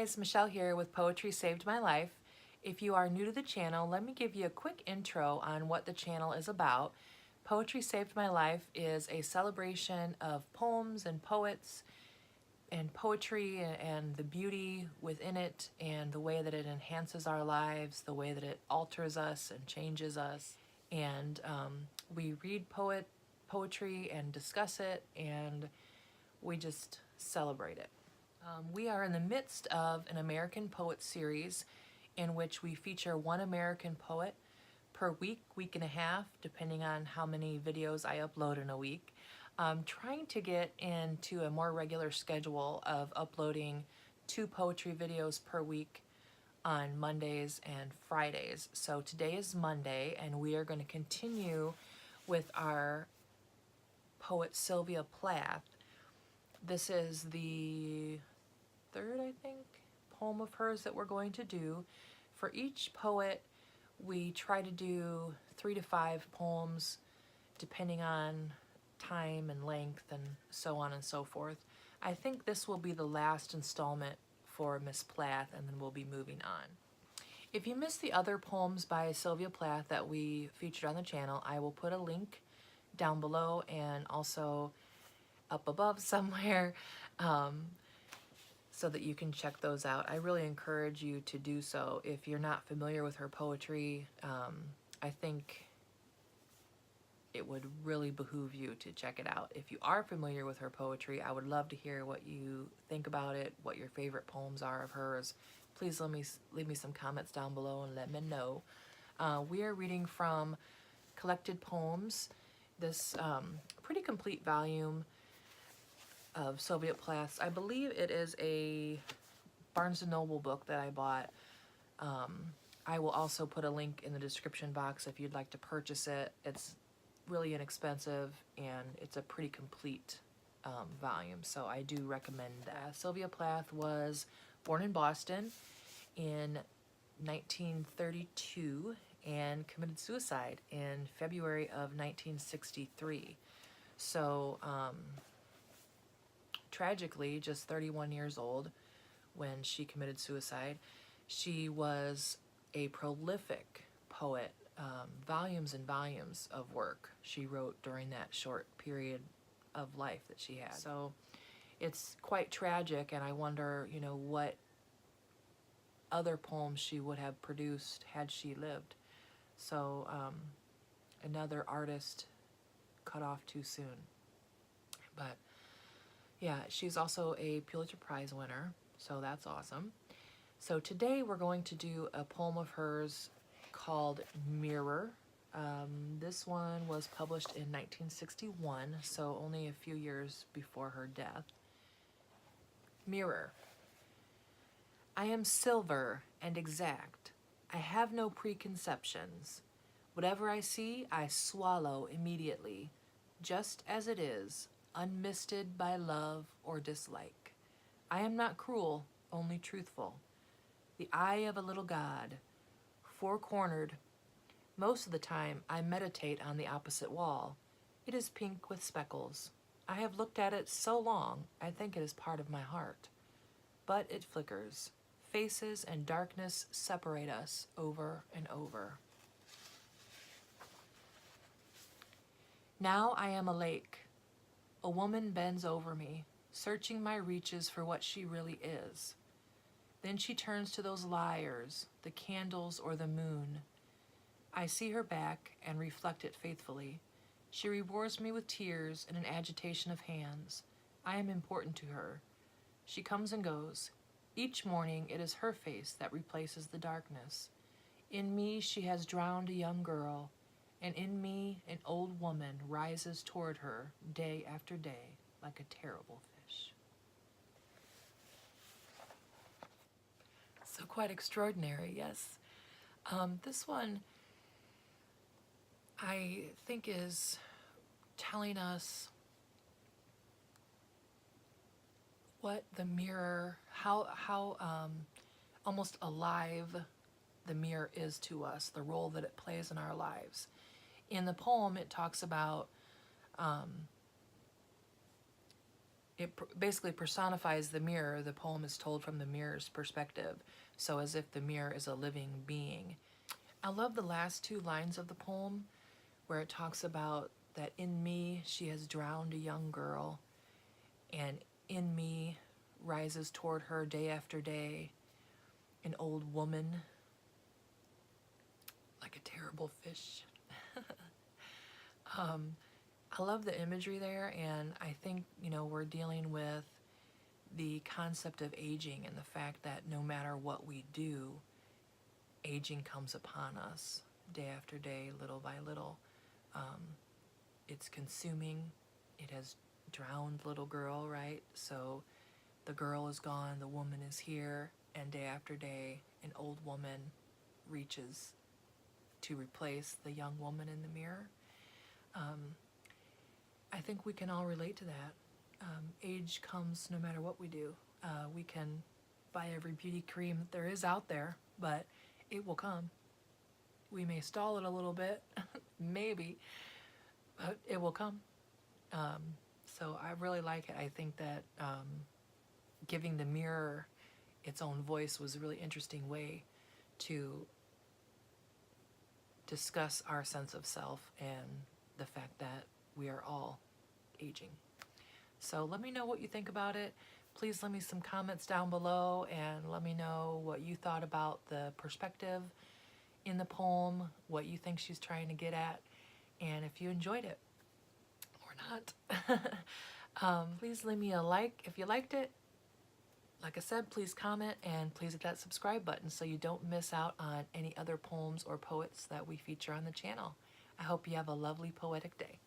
guys, Michelle here with Poetry Saved My Life. If you are new to the channel, let me give you a quick intro on what the channel is about. Poetry Saved My Life is a celebration of poems and poets and poetry and the beauty within it and the way that it enhances our lives, the way that it alters us and changes us. And we read poetry and discuss it, and we just celebrate it. We are in the midst of an American Poet series in which we feature one American poet per week, week and a half, depending on how many videos I upload in a week. Trying to get into a more regular schedule of uploading 2 poetry videos per week on Mondays and Fridays. So today is Monday, and we are going to continue with our poet Sylvia Plath. This is the third, I think, poem of hers that we're going to do. For each poet, we try to do 3 to 5 poems, depending on time and length and so on and so forth. I think this will be the last installment for Miss Plath, and then we'll be moving on. If you missed the other poems by Sylvia Plath that we featured on the channel, I will put a link down below and also up above somewhere, so that you can check those out. I really encourage you to do so. If you're not familiar with her poetry, I think it would really behoove you to check it out. If you are familiar with her poetry, I would love to hear what you think about it, what your favorite poems are of hers. Please leave me some comments down below and let me know. We are reading from Collected Poems, this pretty complete volume of Sylvia Plath's. I believe it is a Barnes & Noble book that I bought. I will also put a link in the description box if you'd like to purchase it. It's really inexpensive, and it's a pretty complete volume, so I do recommend that. Sylvia Plath was born in Boston in 1932 and committed suicide in February of 1963. So tragically, just 31 years old when she committed suicide. She was a prolific poet, volumes and volumes of work she wrote during that short period of life that she had. So it's quite tragic, and I wonder, you know, what other poems she would have produced had she lived. So another artist cut off too soon. But yeah, she's also a Pulitzer Prize winner, so that's awesome. So today we're going to do a poem of hers called Mirror. This one was published in 1961, so only a few years before her death. Mirror. I am silver and exact. I have no preconceptions. Whatever I see, I swallow immediately, just as it is, unmisted by love or dislike. I am not cruel, only truthful. The eye of a little god, four-cornered. Most of the time, I meditate on the opposite wall. It is pink with speckles. I have looked at it so long, I think it is part of my heart. But it flickers. Faces and darkness separate us over and over. Now I am a lake. A woman bends over me, searching my reaches for what she really is. Then she turns to those liars, the candles or the moon. I see her back and reflect it faithfully. She rewards me with tears and an agitation of hands. I am important to her. She comes and goes. Each morning it is her face that replaces the darkness. In me she has drowned a young girl, and in me an old woman rises toward her day after day like a terrible fish. So quite extraordinary, yes. This one, I think, is telling us what the mirror, how almost alive the mirror is to us, the role that it plays in our lives. In the poem, it talks about basically personifies the mirror. The poem is told from the mirror's perspective, so as if the mirror is a living being. I love the last two lines of the poem where it talks about that in me she has drowned a young girl, and in me rises toward her day after day an old woman like a terrible fish. I love the imagery there, and I think, we're dealing with the concept of aging and the fact that no matter what we do, aging comes upon us day after day, little by little. It's consuming. It has drowned little girl, right? So the girl is gone, the woman is here, and day after day, an old woman reaches to replace the young woman in the mirror. I think we can all relate to that. Age comes no matter what we do. We can buy every beauty cream that there is out there, but it will come. We may stall it a little bit, maybe, but it will come. So I really like it. I think that giving the mirror its own voice was a really interesting way to discuss our sense of self and the fact that we are all aging. So let me know what you think about it. Please leave me some comments down below and let me know what you thought about the perspective in the poem, what you think she's trying to get at, and if you enjoyed it or not. Please leave me a like if you liked it. Like I said, please comment and please hit that subscribe button so you don't miss out on any other poems or poets that we feature on the channel. I hope you have a lovely poetic day.